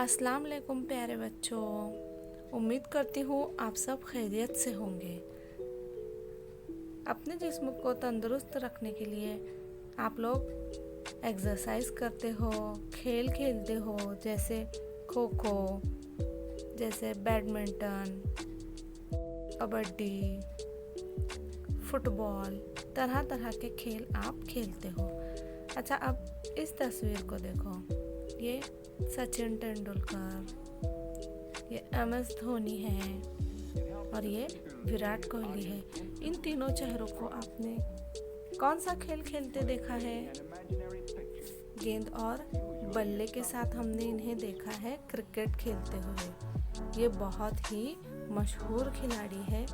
अस्सलाम वालेकुम प्यारे बच्चों। उम्मीद करती हूँ आप सब खैरियत से होंगे। अपने जिस्म को तंदुरुस्त रखने के लिए आप लोग एक्सरसाइज करते हो, खेल खेलते हो, जैसे खो खो, जैसे बैडमिंटन, कबड्डी, फुटबॉल, तरह तरह के खेल आप खेलते हो। अच्छा, अब इस तस्वीर को देखो। ये सचिन तेंदुलकर, ये MS धोनी है और ये विराट कोहली है। इन तीनों चेहरों को आपने कौन सा खेल खेलते देखा है? गेंद और बल्ले के साथ हमने इन्हें देखा है क्रिकेट खेलते हुए। ये बहुत ही मशहूर खिलाड़ी है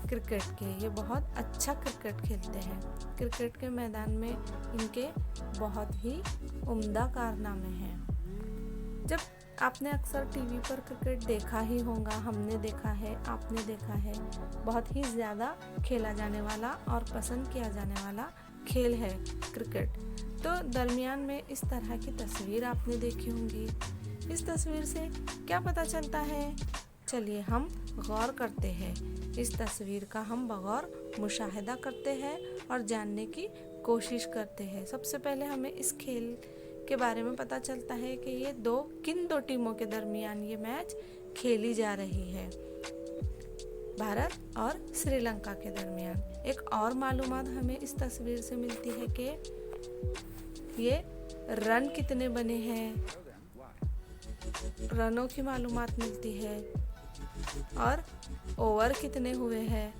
क्रिकेट के। ये बहुत अच्छा क्रिकेट खेलते हैं। क्रिकेट के मैदान में इनके बहुत ही उम्दा कारनामे हैं। जब आपने अक्सर टीवी पर क्रिकेट देखा ही होगा, हमने देखा है, आपने देखा है। बहुत ही ज़्यादा खेला जाने वाला और पसंद किया जाने वाला खेल है क्रिकेट। तो दरमियान में इस तरह की तस्वीर आपने देखी होंगी। इस तस्वीर से क्या पता चलता है? चलिए हम गौर करते हैं। इस तस्वीर का हम बगौर मुशाहिदा करते हैं और जानने की कोशिश करते हैं। सबसे पहले हमें इस खेल के बारे में पता चलता है कि ये किन दो टीमों के दरमियान ये मैच खेली जा रही है। भारत और श्रीलंका के दरमियान। एक और मालूमात हमें इस तस्वीर से मिलती है कि ये रन कितने बने हैं, रनों की मालूमात मिलती है और ओवर कितने हुए हैं,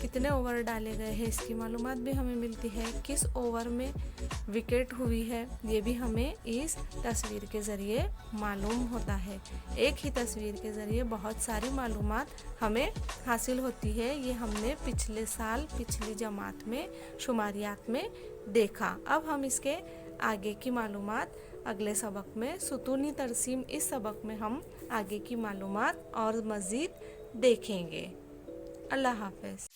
कितने ओवर डाले गए हैं, इसकी मालूमात भी हमें मिलती है। किस ओवर में विकेट हुई है, ये भी हमें इस तस्वीर के ज़रिए मालूम होता है। एक ही तस्वीर के ज़रिए बहुत सारी मालूमात हमें हासिल होती है। ये हमने पिछले साल पिछली जमात में शुमारियात में देखा। अब हम इसके आगे की मालूमात अगले सबक में सुतूनी तरसीम, इस सबक में हम आगे की मालूमात और मज़ीद देखेंगे। अल्लाह हाफ़िज़।